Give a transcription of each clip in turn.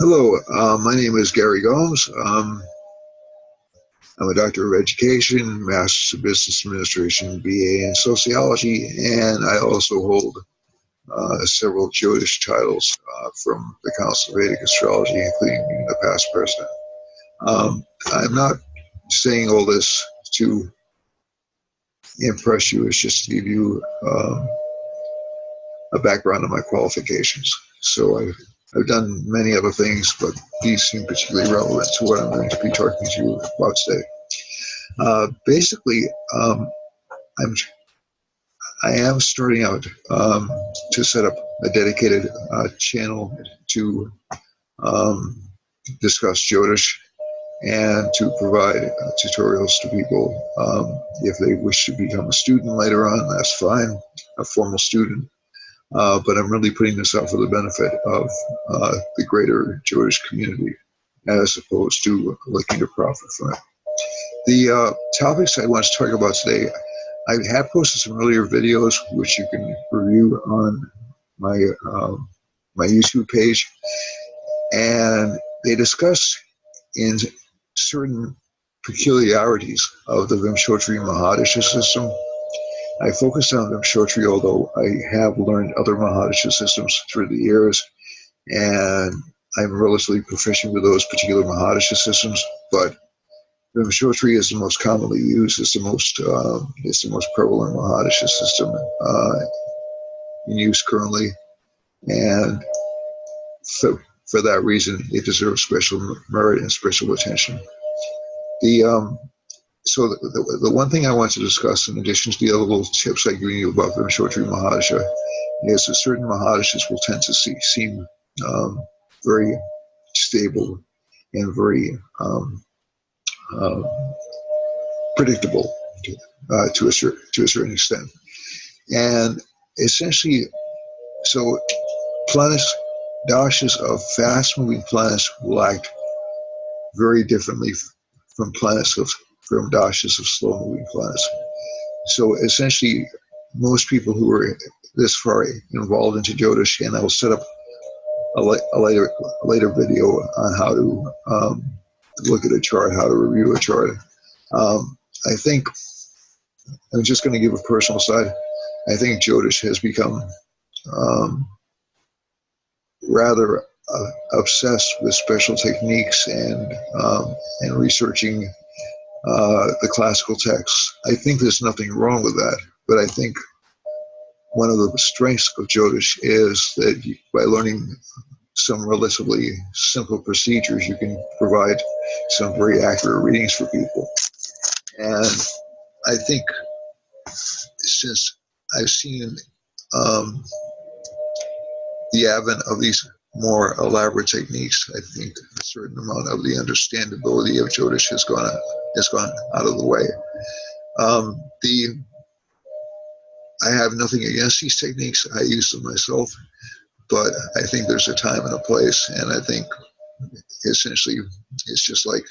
Hello, my name is Gary Gomes. I'm a doctor of education, master's of business administration, BA in sociology, and I also hold several Jewish titles from the Council of Vedic Astrology, including being the past president. I'm not saying all this to impress you, it's just to give you a background of my qualifications. So I've done many other things, but these seem particularly relevant to what I'm going to be talking to you about today. Basically, I am starting out to set up a dedicated channel to discuss Jyotish and to provide tutorials to people. If they wish to become a student later on, that's fine, a formal student. But I'm really putting this out for the benefit of the greater Jewish community, as opposed to looking to profit from it. The topics I want to talk about today, I have posted some earlier videos which you can review on my my YouTube page, and they discuss in certain peculiarities of the Vimshottari Mahadasha system. I focus on Vimshottari, although I have learned other Mahadasha systems through the years, and I'm relatively proficient with those particular Mahadasha systems, but Vimshottari is the most commonly used, it's the most prevalent Mahadasha system in use currently, and so for that reason, it deserves special merit and special attention. So the one thing I want to discuss, in addition to the other little tips I give you about Vimshottari Mahadasha, is that certain Mahadashas will tend to seem very stable and very predictable to a certain extent. And essentially, so planets, dashas of fast-moving planets will act very differently from dashas of slow-moving planets. So essentially, most people who are this far involved into Jyotish, and I will set up a later video on how to look at a chart, how to review a chart. I think, I'm just going to give a personal side, I think Jyotish has become rather obsessed with special techniques and researching the classical texts. I think there's nothing wrong with that, but I think one of the strengths of Jyotish is that by learning some relatively simple procedures, you can provide some very accurate readings for people. And I think since I've seen the advent of these more elaborate techniques, I think a certain amount of the understandability of Jyotish has gone out of the way. I have nothing against these techniques. I use them myself, but I think there's a time and a place, and I think essentially it's just like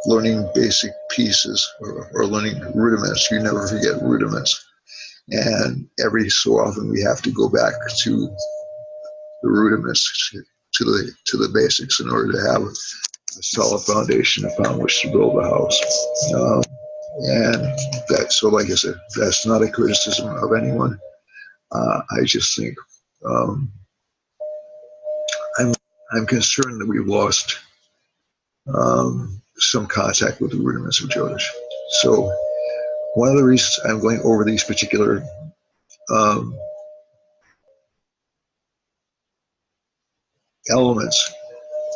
learning basic pieces or learning rudiments. You never forget rudiments, and every so often we have to go back to the rudiments, to the basics, in order to have a solid foundation upon which to build a house. And that, so like I said, that's not a criticism of anyone. I just think I'm concerned that we've lost some contact with the rudiments of Jyotish. So one of the reasons I'm going over these particular elements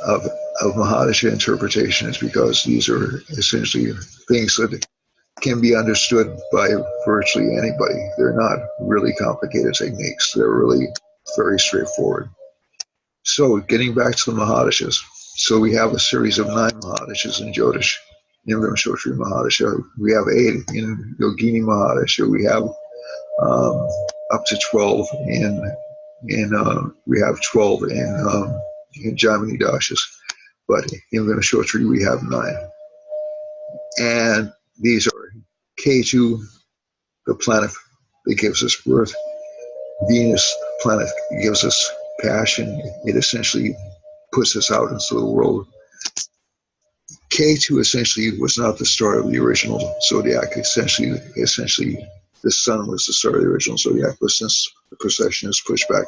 of Mahadasha interpretation is because these are essentially things that can be understood by virtually anybody. They're not really complicated techniques. They're really very straightforward. So getting back to the Mahadashas. So we have a series of 9 Mahadashas in Jyotish. In Vimshottari Mahadasha, we have 8 in Yogini Mahadasha. We have up to 12 we have 12 in Jaimini Dashas, but in Vimshottari we have 9. And these are Ketu, the planet that gives us birth, Venus planet gives us passion. It essentially puts us out into the world. K2 essentially was not the start of the original zodiac. Essentially, the sun was the start of the original zodiac. But since the precession is pushed back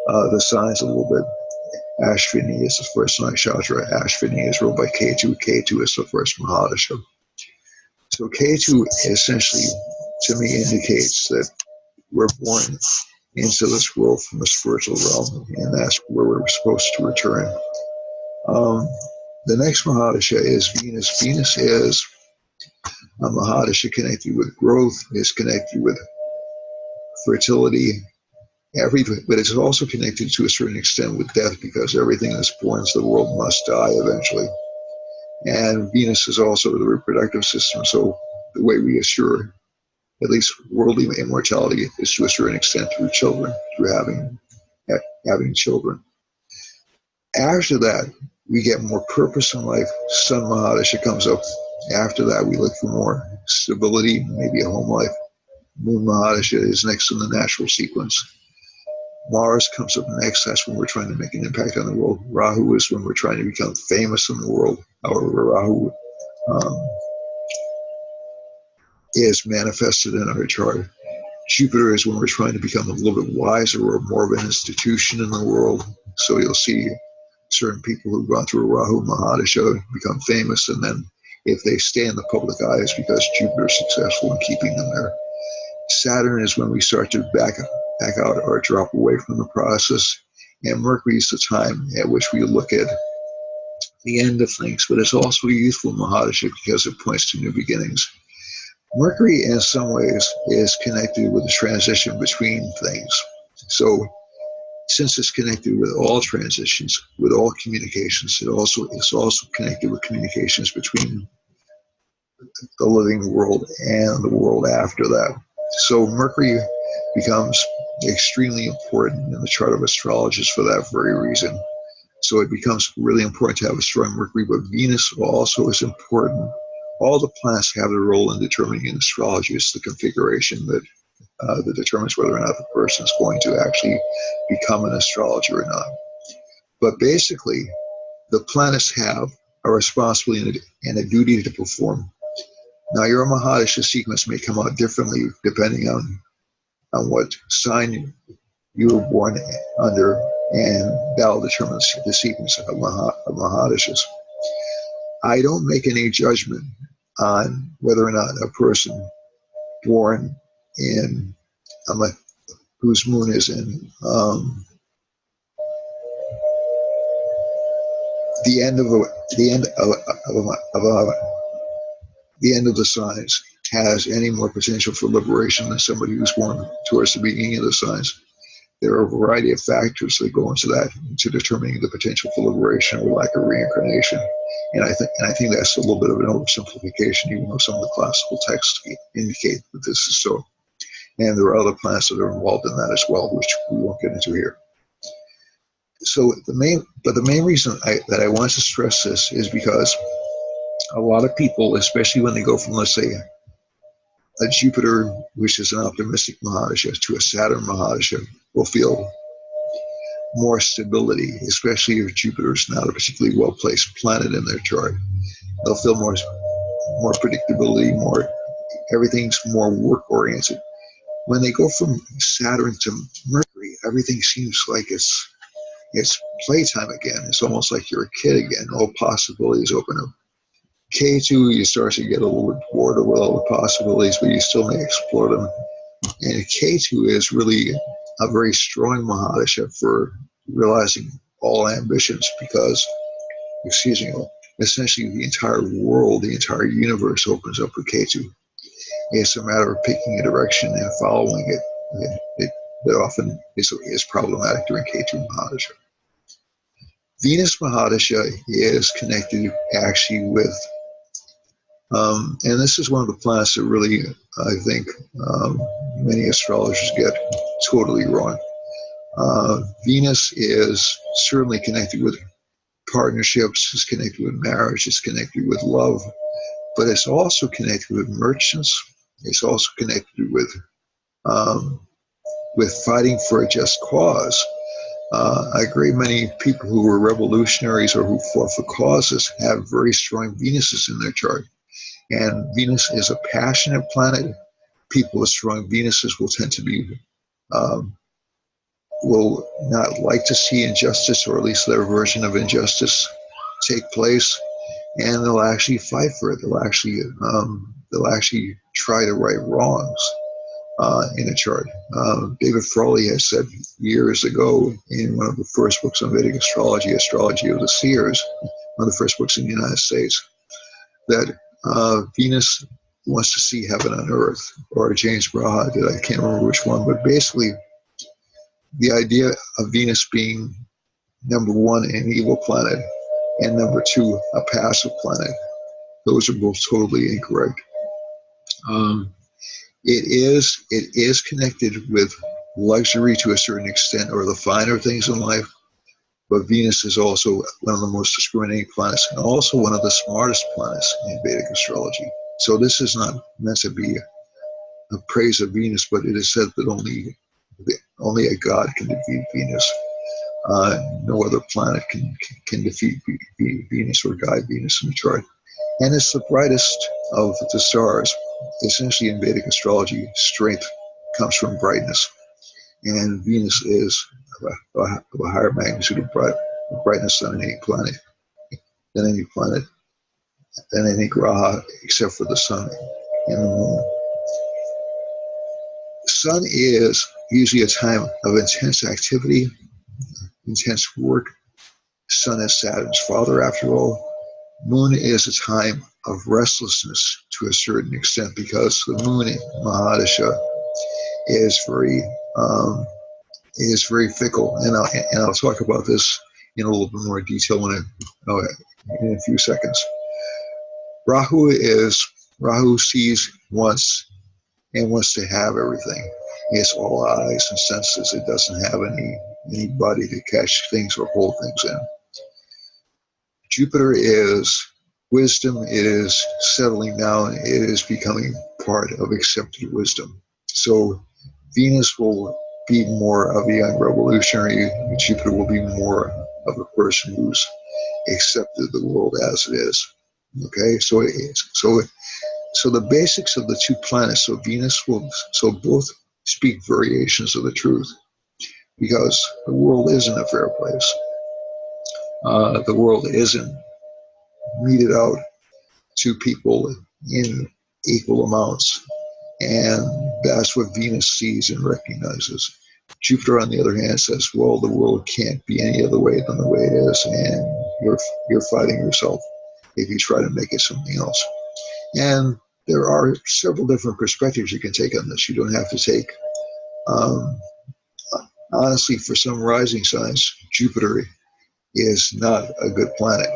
the signs a little bit, Ashvini is the first nakshatra. Ashvini is ruled by K2. K2 is the first Mahadasha. So K2 essentially, to me, indicates that we're born into this world from the spiritual realm, and that's where we're supposed to return. The next Mahadasha is Venus. Venus is a Mahadasha connected with growth, is connected with fertility, but it's also connected to a certain extent with death, because everything that's born into the world must die eventually. And Venus is also the reproductive system, so the way we assure at least worldly immortality is to a certain extent through children, through having children. After that, we get more purpose in life. Sun Mahadasha comes up. After that, we look for more stability, maybe a home life. Moon Mahadasha is next in the natural sequence. Mars comes up next. That's when we're trying to make an impact on the world. Rahu is when we're trying to become famous in the world. However, Rahu is manifested in our chart. Jupiter is when we're trying to become a little bit wiser or more of an institution in the world. So you'll see certain people who've gone through Rahu Mahadasha become famous, and then if they stay in the public eye, it's because Jupiter is successful in keeping them there. Saturn is when we start to back out or drop away from the process, and Mercury is the time at which we look at the end of things, but it's also a youthful Mahadasha because it points to new beginnings. Mercury, in some ways, is connected with the transition between things. So, since it's connected with all transitions, with all communications, it's also connected with communications between the living world and the world after that. So, Mercury becomes extremely important in the chart of astrologers for that very reason. So, it becomes really important to have a strong Mercury, but Venus also is important. All the planets have their role in determining in astrology. It's the configuration that determines whether or not the person is going to actually become an astrologer or not. But basically, the planets have a responsibility and a duty to perform. Now, your Mahadasha sequence may come out differently depending on what sign you were born under, and that'll determine the sequence of Mahadashas. I don't make any judgment on whether or not a person born in whose moon is in the end of the signs has any more potential for liberation than somebody who's born towards the beginning of the signs. There are a variety of factors that go into that, into determining the potential for liberation or lack of reincarnation. And I think that's a little bit of an oversimplification, even though some of the classical texts indicate that this is so. And there are other planets that are involved in that as well, which we won't get into here. So the main reason that I want to stress this is because a lot of people, especially when they go from, let's say, a Jupiter, which is an optimistic Mahadasha, to a Saturn Mahadasha, will feel more stability, especially if Jupiter is not a particularly well-placed planet in their chart. They'll feel more predictability, everything's more work-oriented. When they go from Saturn to Mercury, everything seems like it's playtime again. It's almost like you're a kid again. All possibilities open up. K2, you start to get a little bit bored with all the possibilities, but you still may explore them. And K2 is really a very strong Mahadasha for realizing all ambitions, because, essentially the entire world, the entire universe opens up for K2. It's a matter of picking a direction and following it. That often is problematic during K2 Mahadasha. Venus Mahadasha is connected actually with, and this is one of the planets that really, I think, many astrologers get totally wrong. Venus is certainly connected with partnerships, it's connected with marriage, it's connected with love, but it's also connected with merchants. It's also connected with with fighting for a just cause. A great many people who were revolutionaries or who fought for causes have very strong Venuses in their chart. And Venus is a passionate planet. People with strong Venuses will tend to be, will not like to see injustice, or at least their version of injustice, take place. And they'll actually fight for it. They'll actually try to right wrongs in a chart. David Frawley has said years ago in one of the first books on Vedic astrology, Astrology of the Seers, one of the first books in the United States, that Venus wants to see heaven on earth, or James Braha did, I can't remember which one, but basically the idea of Venus being number one, an evil planet, and number two, a passive planet. Those are both totally incorrect. It is connected with luxury to a certain extent, or the finer things in life, but Venus is also one of the most discriminating planets, and also one of the smartest planets in Vedic astrology. So this is not meant to be a praise of Venus, but it is said that only a god can defeat Venus. No other planet can defeat Venus or guide Venus in the chart. And it's the brightest of the stars. Essentially, in Vedic astrology, strength comes from brightness. And Venus is of a higher magnitude of brightness than any planet, than any graha, except for the sun and the moon. The sun is usually a time of intense activity, intense work. Sun is Saturn's father, after all. Moon is a time of restlessness to a certain extent, because the moon in Mahadasha is very fickle, and I'll talk about this in a little bit more detail in a few seconds. Rahu sees once and wants to have everything. It's all eyes and senses. It doesn't have any body to catch things or hold things in. Jupiter is wisdom. It is settling down. It is becoming part of accepted wisdom. So Venus will be more of a young revolutionary. Jupiter will be more of a person who's accepted the world as it is. Okay, so the basics of the two planets. So both speak variations of the truth, because the world isn't a fair place. The world isn't meted out to people in equal amounts, and that's what Venus sees and recognizes. Jupiter, on the other hand, says, well, the world can't be any other way than the way it is, and you're fighting yourself if you try to make it something else. And there are several different perspectives you can take on this. You don't have to take, honestly, for some rising signs, Jupiter is not a good planet.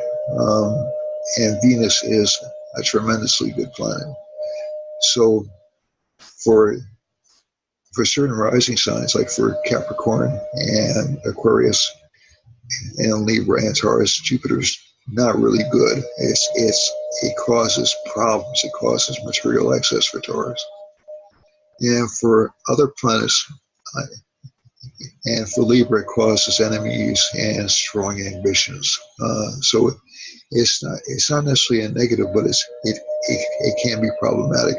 And Venus is a tremendously good planet. So for certain rising signs, like for Capricorn and Aquarius and Libra and Taurus, Jupiter's not really good. It causes problems. It causes material excess for Taurus. And for other planets, and for Libra, it causes enemies and strong ambitions. So it's not necessarily a negative, but it can be problematic.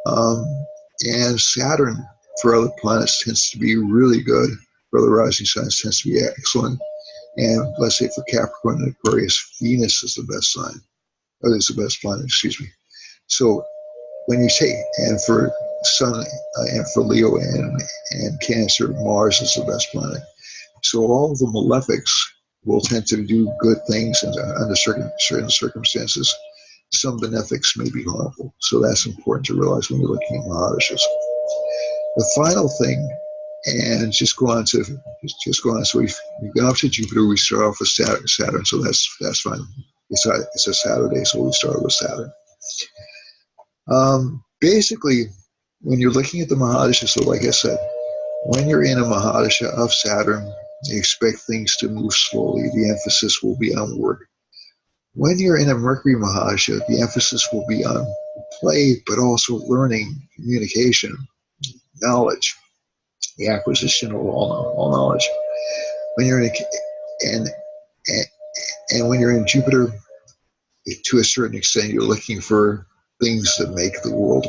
And Saturn, for other planets, tends to be really good. For other rising signs, tends to be excellent. And let's say for Capricorn and Aquarius, Venus is the best sign, or is the best planet, excuse me. So when you take, and for Sun and for Leo and Cancer, Mars is the best planet. So all of the malefics will tend to do good things under certain circumstances. Some benefics may be harmful. So that's important to realize when you're looking at Mahadashas. The final thing, and just go on. So we've gone up to Jupiter. We start off with Saturn, so that's fine. It's a Saturday, so we start with Saturn. Basically, when you're looking at the Mahadasha, so like I said, when you're in a Mahadasha of Saturn, you expect things to move slowly. The emphasis will be on work. When you're in a Mercury Mahadasha, the emphasis will be on play, but also learning, communication, knowledge. the acquisition of all knowledge. When you're in and, and and when you're in Jupiter, to a certain extent, you're looking for things that make the world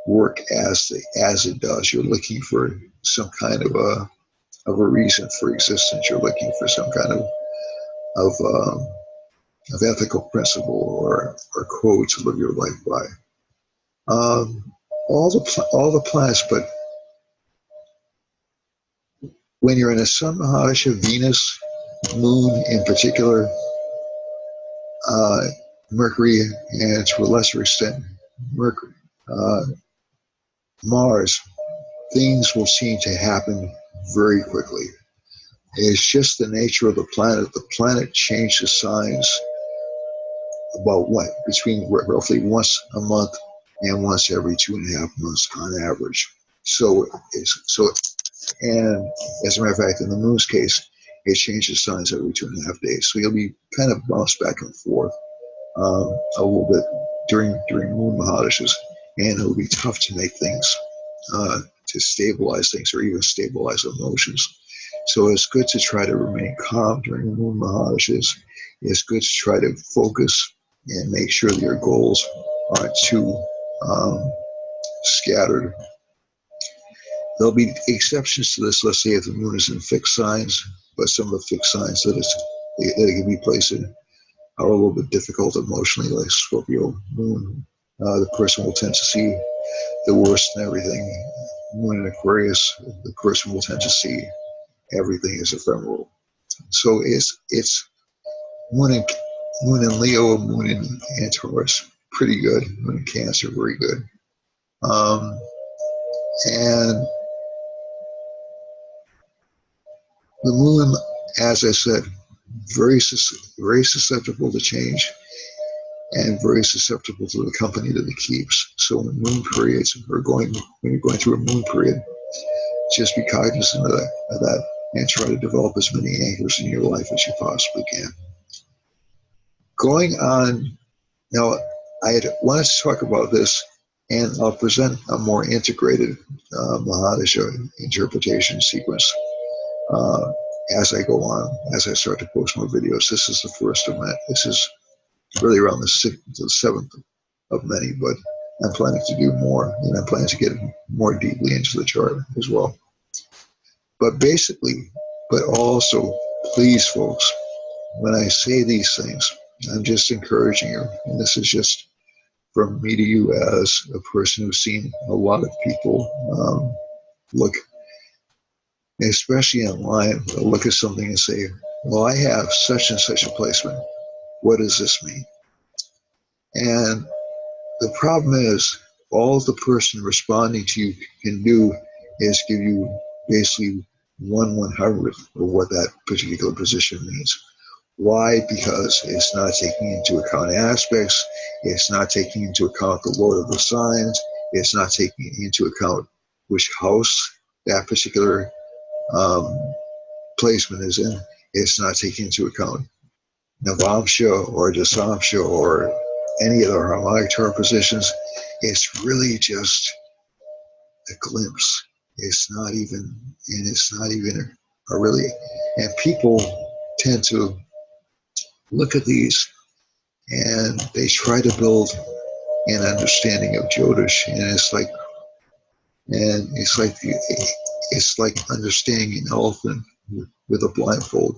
work as it does. You're looking for some kind of a reason for existence. You're looking for some kind of, um, of ethical principle or code to live your life by. All the planets, but when you're in a Sun Mahadasha, Venus, Moon in particular, uh, Mercury, and to a lesser extent, Mercury, uh, Mars, things will seem to happen very quickly. It's just the nature of the planet. The planet changes signs about between roughly once a month and once every 2.5 months on average. And as a matter of fact, in the Moon's case, it changes signs every 2.5 days. So you'll be kind of bounced back and forth a little bit during Moon Mahadashas, and it'll be tough to make things to stabilize things or even stabilize emotions. So it's good to try to remain calm during the Moon Mahadashas. It's good to try to focus and make sure that your goals aren't too scattered. There'll be exceptions to this. Let's say if the Moon is in fixed signs, but some of the fixed signs that it can be placed in are a little bit difficult emotionally, like Scorpio Moon. The person will tend to see the worst in everything. Moon in Aquarius, the person will tend to see everything as ephemeral. So it's Moon in Leo, Moon in Taurus, pretty good. Moon in Cancer, very good. And the Moon, as I said, very susceptible to change and very susceptible to the company that it keeps. So when moon periods when you're going through a moon period, just be cognizant of that and try to develop as many anchors in your life as you possibly can. Going on, now I had wanted to talk about this, and I'll present a more integrated Mahadasha interpretation sequence as I go on, as I start to post more videos. This is the first of many. This is really around the seventh of many, but I'm planning to do more, and I'm planning to get more deeply into the chart as well. But basically, but also, please, folks, when I say these things, I'm just encouraging you, and this is just from me to you as a person who's seen a lot of people look, especially online, look at something and say, well, I have such and such a placement. What does this mean? And the problem is, all the person responding to you can do is give you basically 1/100th of what that particular position means. Why? Because it's not taking into account aspects. It's not taking into account the Lord of the signs. It's not taking into account which house that particular placement is in. It's not taking into account Navamsha or Dasamsha or any of the harmonic chart positions. It's really just a glimpse. It's not even a really, and people tend to look at these and they try to build an understanding of Jyotish, and it's like understanding an elephant with a blindfold.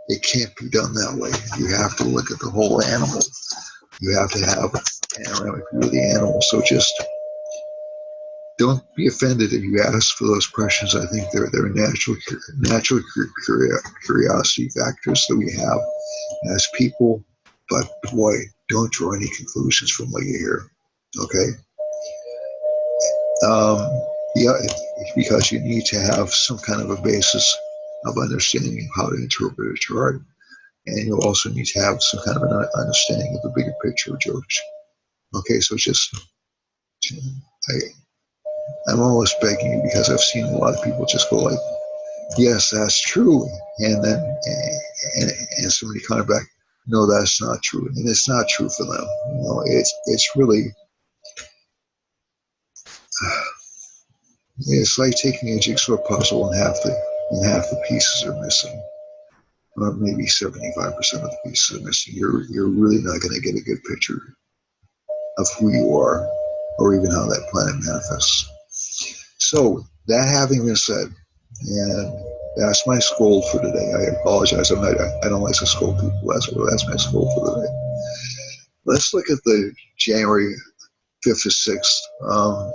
It can't be done that way. You have to look at the whole animal. You have to have a panoramic view of the animal. So just don't be offended if you ask for those questions. I think they're natural curiosity factors that we have as people. But boy, don't draw any conclusions from what you hear. Okay. Yeah, because you need to have some kind of a basis of understanding how to interpret a chart, and you also need to have some kind of an understanding of the bigger picture of Jyotish. Okay, so I'm almost begging you, because I've seen a lot of people just go like, yes, that's true, and then and somebody coming back, no, that's not true, and it's not true for them. It's really It's like taking a jigsaw puzzle and half the pieces are missing, or maybe 75% of the pieces are missing. You're really not going to get a good picture of who you are, or even how that planet manifests. So that having been said, and that's my scold for today. I apologize. I don't like to scold people. That's my scold for today. Let's look at the January 5th to 6th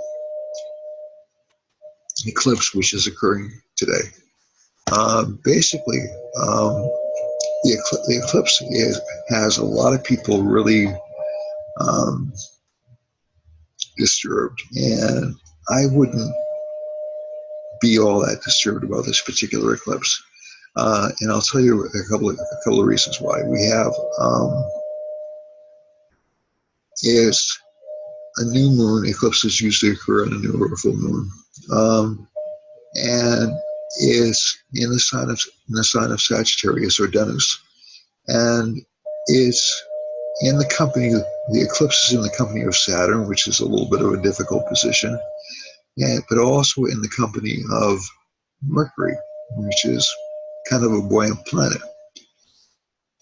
eclipse, which is occurring today. Basically, the eclipse has a lot of people really disturbed, and I wouldn't be all that disturbed about this particular eclipse. And I'll tell you a couple of reasons why. We have is a new moon. Eclipses usually occur on a new or a full moon, and is in the sign of Sagittarius or Denus, and it's in the company. The eclipse is in the company of Saturn, which is a little bit of a difficult position, but also in the company of Mercury, which is kind of a buoyant planet.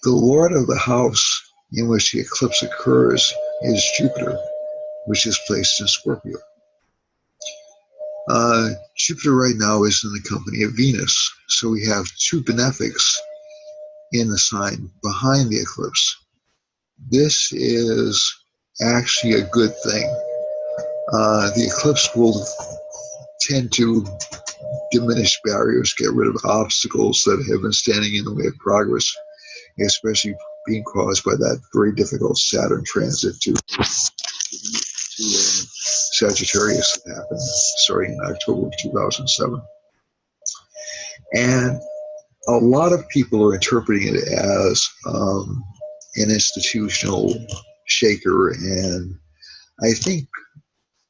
The lord of the house in which the eclipse occurs is Jupiter, which is placed in Scorpio. Jupiter right now is in the company of Venus, so we have two benefics in the sign behind the eclipse. This is actually a good thing. The eclipse will tend to diminish barriers, get rid of obstacles that have been standing in the way of progress, especially being caused by that very difficult Saturn transit to Sagittarius that happened starting in October of 2007. And a lot of people are interpreting it as an institutional shaker, and I think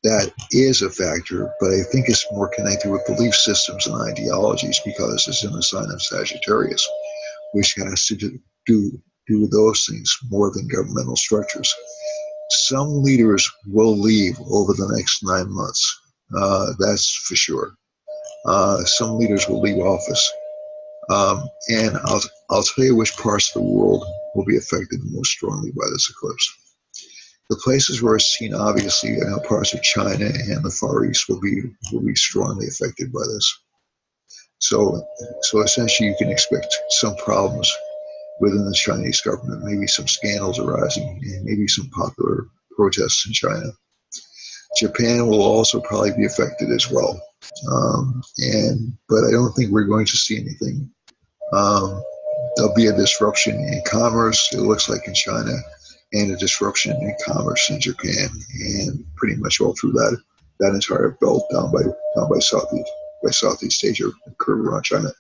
that is a factor, but I think it's more connected with belief systems and ideologies because it's in the sign of Sagittarius, which has to do with those things more than governmental structures. Some leaders will leave over the next 9 months. That's for sure. Some leaders will leave office. And I'll tell you which parts of the world will be affected most strongly by this eclipse. The places where it's seen, obviously, parts of China and the Far East will be strongly affected by this. So essentially, you can expect some problems within the Chinese government, maybe some scandals arising, and maybe some popular protests in China. Japan will also probably be affected as well, but I don't think we're going to see anything. There'll be a disruption in commerce, it looks like, in China, and a disruption in commerce in Japan, and pretty much all through that entire belt down by Southeast Asia, curve around China.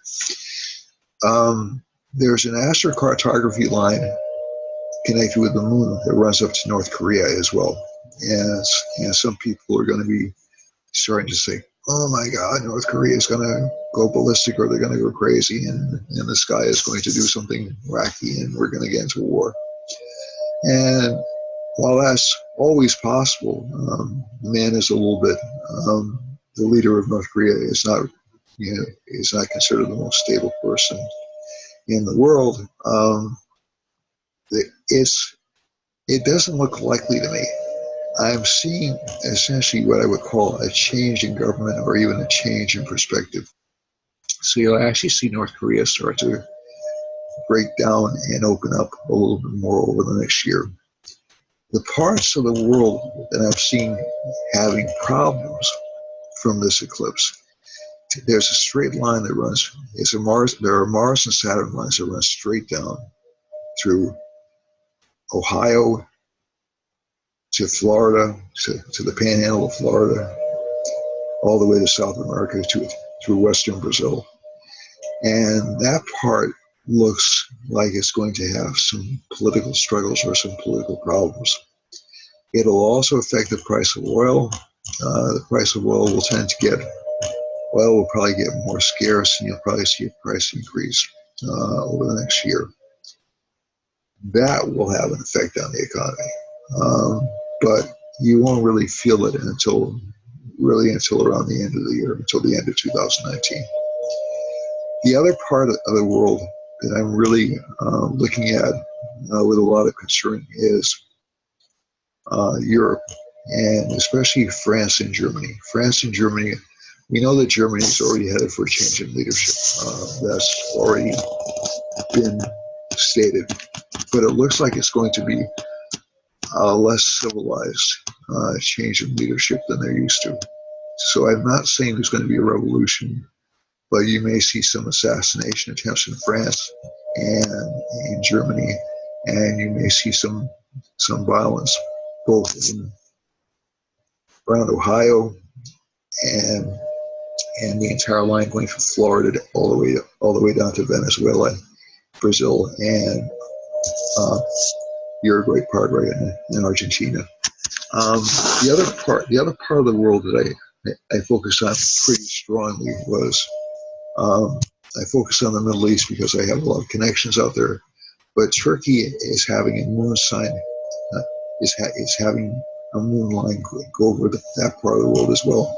There's an astrocartography line connected with the moon that runs up to North Korea as well. And some people are going to be starting to say, oh my God, North Korea is going to go ballistic, or they're going to go crazy, and the sky is going to do something wacky, and we're going to get into war. And while that's always possible, the man is a little bit, the leader of North Korea is not considered the most stable person in the world. It doesn't look likely to me. I'm seeing essentially what I would call a change in government, or even a change in perspective. So you'll actually see North Korea start to break down and open up a little bit more over the next year. The parts of the world that I've seen having problems from this eclipse, there's a straight line that runs. There are Mars and Saturn lines that run straight down through Ohio to Florida, to the panhandle of Florida, all the way to South America through western Brazil. And that part looks like it's going to have some political struggles or some political problems. It'll also affect the price of oil. The price of oil will probably get more scarce, and you'll probably see a price increase over the next year. That will have an effect on the economy, but you won't really feel it until really until around the end of the year, until the end of 2019. The other part of the world that I'm really looking at with a lot of concern is Europe, and especially France and Germany. France and Germany, we know that Germany is already headed for a change in leadership. That's already been stated, but it looks like it's going to be a less civilized change in leadership than they're used to. So I'm not saying there's going to be a revolution, but you may see some assassination attempts in France and in Germany, and you may see some violence both in around Ohio and the entire line going from Florida all the way down to Venezuela, Brazil, and Uruguay, Paraguay, and Argentina. The other part of the world that I focused on pretty strongly was I focused on the Middle East because I have a lot of connections out there. But Turkey is having a moon sign, is having a moon line go over that part of the world as well,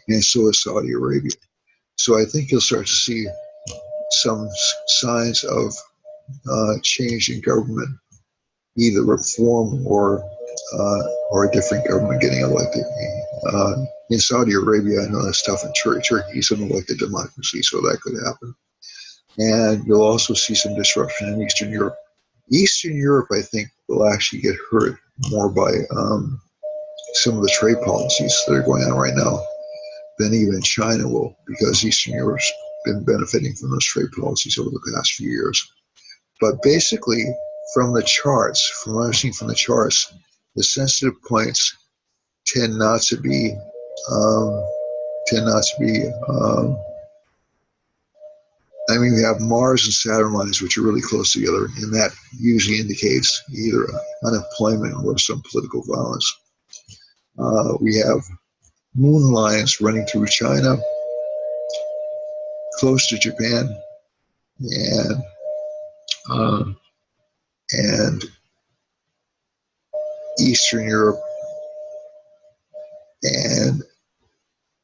and so is Saudi Arabia. So I think you'll start to see some signs of change in government, either reform or a different government getting elected. In Saudi Arabia, I know that's tough. In Turkey is an elected democracy, so that could happen. And you'll also see some disruption in Eastern Europe. Eastern Europe, I think, will actually get hurt more by some of the trade policies that are going on right now than even China will, because Eastern Europe's been benefiting from those trade policies over the past few years. But basically, from the charts, from what I've seen from the charts, the sensitive points tend not to be I mean, we have Mars and Saturn lines, which are really close together, and that usually indicates either unemployment or some political violence. We have moon lines running through China, close to Japan, and Eastern Europe, and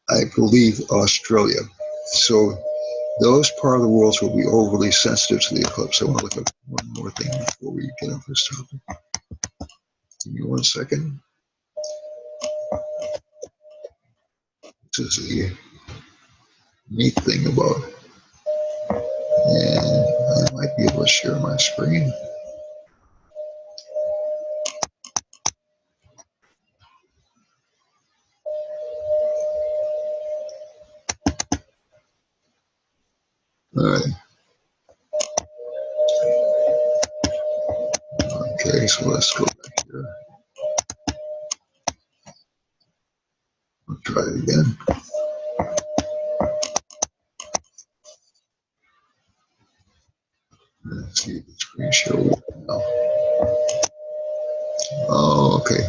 I believe Australia. So those part of the worlds will be overly sensitive to the eclipse. I want to look at one more thing before we get off this topic. Give me 1 second. This is the neat thing about it. And I might be able to share my screen. All right. Okay, so let's go back here. I'll try it again. Let's see if the screen share now. Oh, okay.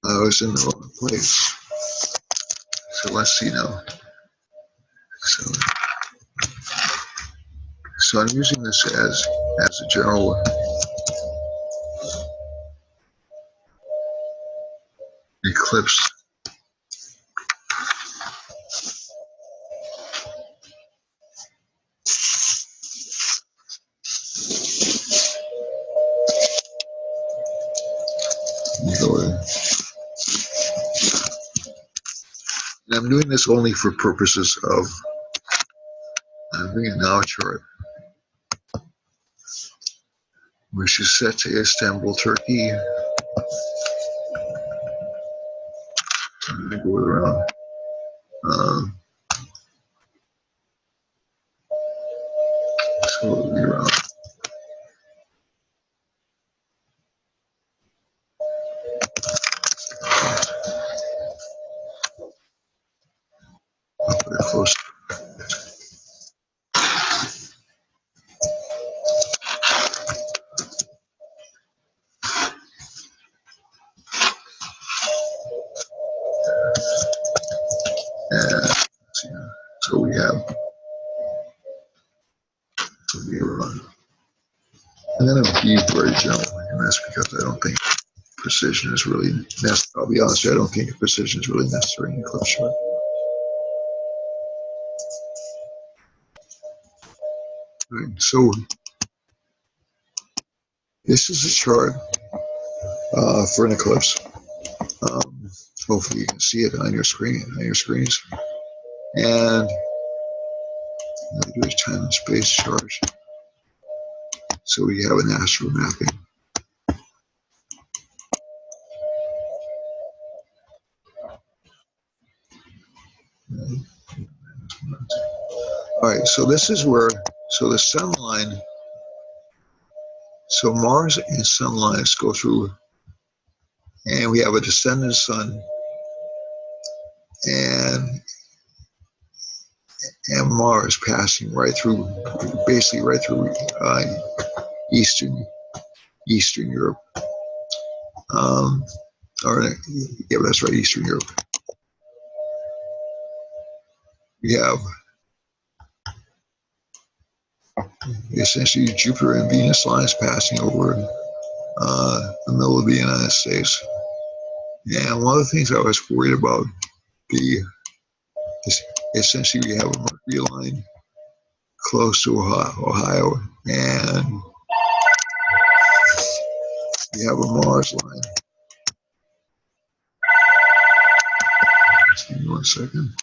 I was in the wrong place. So let's see now. So I'm using this as a general eclipse. And I'm doing this only for purposes of, I'm doing now a chart, which is set to Istanbul, Turkey. I'm going to go around. So it'll be around. I'll put it close. And so we have, it'll be around. I'm going to be very gentle in this because I don't think precision is really necessary. I'll be honest with you, I don't think precision is really necessary in an eclipse chart. Right, so this is a chart for an eclipse. Hopefully you can see it on your screen, on your screens. And we do a time and space chart. So we have an astral mapping. All right, so this is where, so the sun line, so Mars and sun lines go through, and we have a descendant sun, and Mars passing right through, basically right through Eastern Europe. Yeah, that's right, Eastern Europe. We have essentially Jupiter and Venus lines passing over the middle of the United States. And one of the things I was worried about is essentially we have a Mercury line close to Ohio, and we have a Mars line. Just give me 1 second.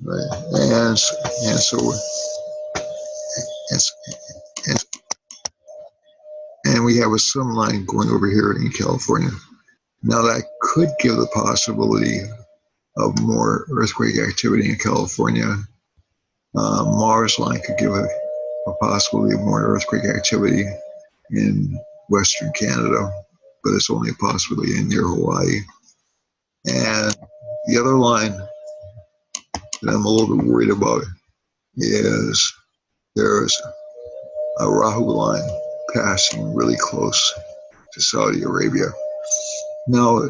Right, and we have a sun line going over here in California. Now that could give the possibility of more earthquake activity in California. Mars line could give a possibility of more earthquake activity in Western Canada, but it's only a possibility in near Hawaii. And the other line that I'm a little bit worried about is there's a Rahu line passing really close to Saudi Arabia. Now,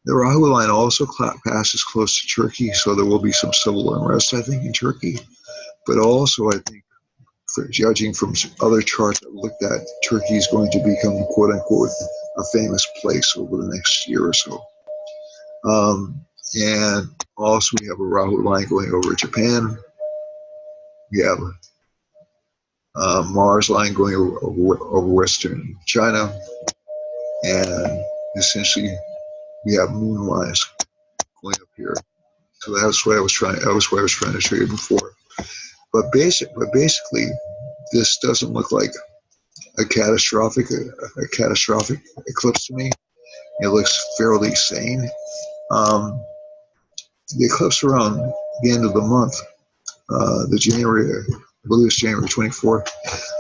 the Rahu line also passes close to Turkey, so there will be some civil unrest, I think, in Turkey. But also, I think, judging from other charts I've looked at, Turkey is going to become, quote unquote, a famous place over the next year or so. And also, we have a Rahu line going over Japan. We have a Mars line going over Western China. And essentially, we have moon lines going up here. So that's what I was trying to show you before. But basically, this doesn't look like a catastrophic eclipse to me. It looks fairly sane. The eclipse around the end of the month, the January, I believe it's January 24th,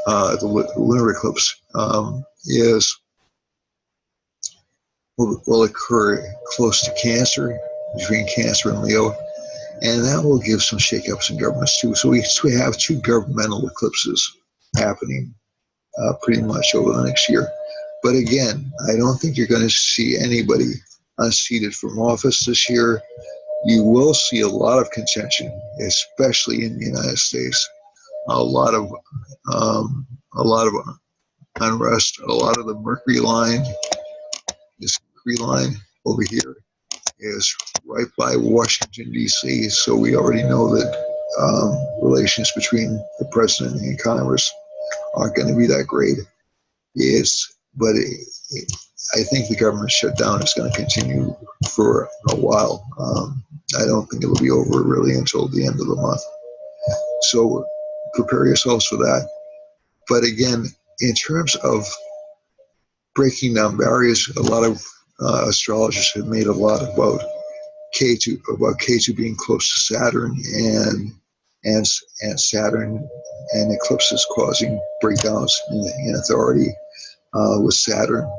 the lunar eclipse will occur close to Cancer, between Cancer and Leo, and that will give some shakeups in governments too. So we have two governmental eclipses happening pretty much over the next year. But again, I don't think you're going to see anybody unseated from office this year. You will see a lot of contention, especially in the United States. A lot of unrest. A lot of the Mercury line, this Mercury line over here, is right by Washington, D.C. So we already know that relations between the president and Congress aren't going to be that great. I think the government shutdown is going to continue for a while. I don't think it'll be over really until the end of the month. So prepare yourselves for that. But again, in terms of breaking down barriers, a lot of astrologers have made a lot about Ketu being close to Saturn and Saturn and eclipses causing breakdowns in authority with Saturn.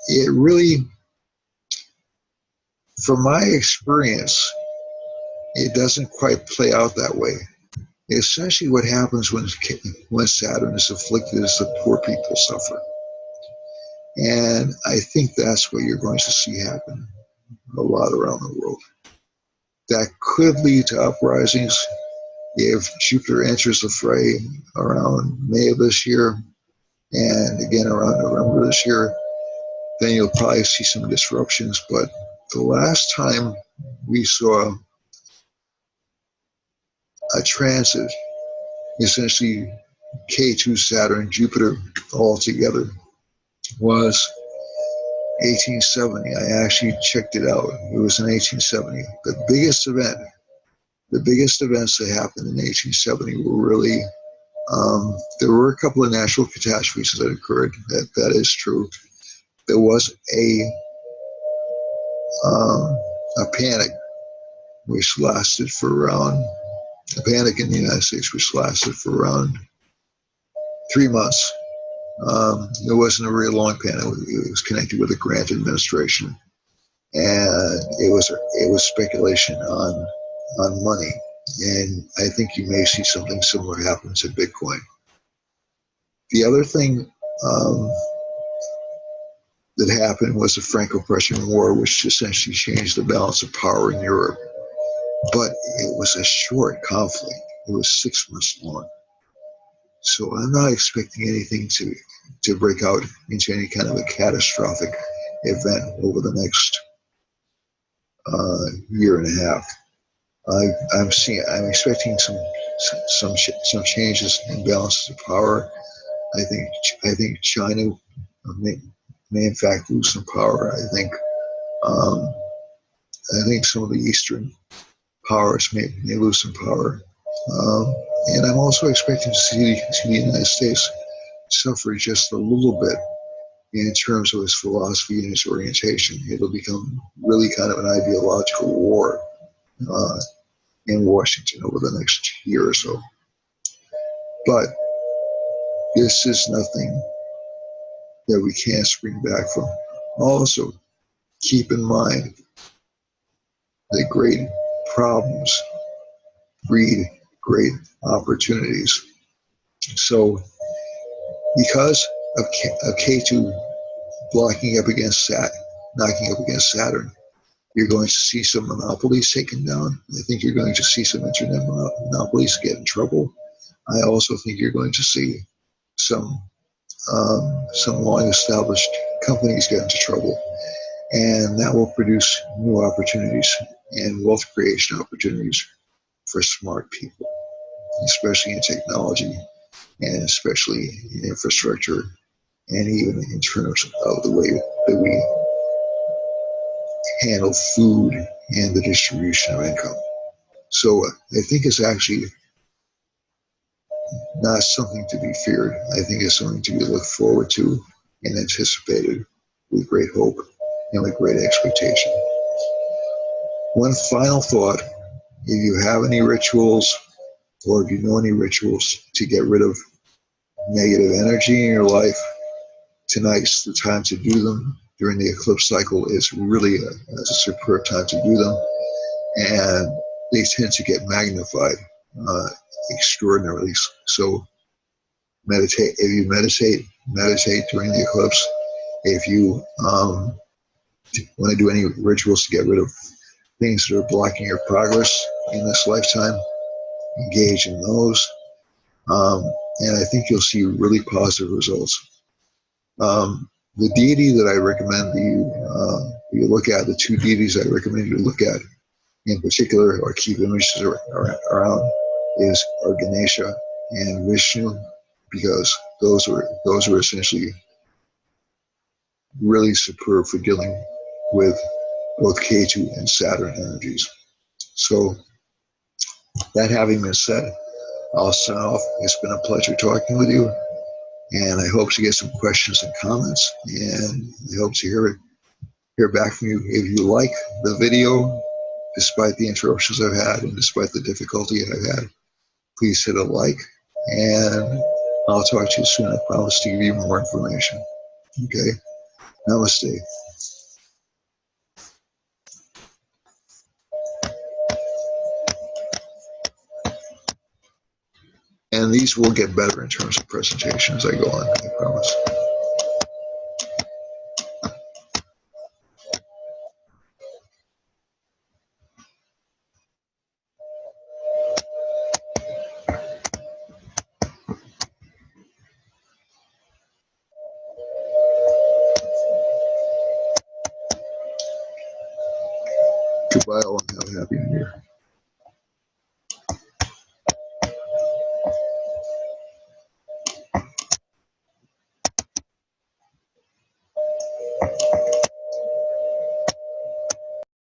It really, from my experience, it doesn't quite play out that way. Essentially what happens when Saturn is afflicted is the poor people suffer. And I think that's what you're going to see happen a lot around the world. That could lead to uprisings. If Jupiter enters the fray around May of this year, and again around November this year, then you'll probably see some disruptions. But the last time we saw a transit, essentially K2, Saturn, Jupiter all together, was 1870. I actually checked it out. It was in 1870. The biggest events that happened in 1870 were really, there were a couple of natural catastrophes that occurred. That is true. There was a panic which lasted for around, a panic in the United States which lasted for around 3 months. It wasn't a very long panic. It was connected with the Grant administration, and it was speculation on money. And I think you may see something similar happen to Bitcoin. The other thing that happened was the Franco-Prussian War, which essentially changed the balance of power in Europe. But it was a short conflict. It was 6 months long. So I'm not expecting anything to break out into any kind of a catastrophic event over the next year and a half. I'm expecting some changes in balances of power. I think China may in fact lose some power. I think some of the Eastern powers may lose some power. And I'm also expecting to see the United States suffer just a little bit in terms of its philosophy and its orientation. It'll become really kind of an ideological war in Washington over the next year or so. But this is nothing that we can't spring back from. Also, keep in mind that great problems breed great opportunities. So because of K2 knocking up against Saturn, you're going to see some monopolies taken down. I think you're going to see some internet monopolies get in trouble. I also think you're going to see some long-established companies get into trouble, and that will produce new opportunities and wealth creation opportunities for smart people, especially in technology and especially in infrastructure, and even in terms of the way that we handle food and the distribution of income. So I think it's actually not something to be feared. I think it's something to be looked forward to and anticipated with great hope and with great expectation. One final thought: if you have any rituals, or if you know any rituals to get rid of negative energy in your life, tonight's the time to do them. During the eclipse cycle is really a superb time to do them, and they tend to get magnified extraordinarily. So meditate. If you meditate during the eclipse. If you want to do any rituals to get rid of things that are blocking your progress in this lifetime, engage in those. And I think you'll see really positive results. The deity that I recommend you look at, the two deities I recommend you to look at in particular, or keep images around, is Ganesha and Vishnu, because those are essentially really superb for dealing with both K2 and Saturn energies. So that having been said, I'll sign off. It's been a pleasure talking with you, and I hope to get some questions and comments, and I hope to hear back from you. If you like the video, despite the interruptions I've had and despite the difficulty I've had, please hit a like, and I'll talk to you soon. I promise to give you more information. Okay? Namaste. And these will get better in terms of presentation as I go on, I promise. Goodbye all and have a happy new year.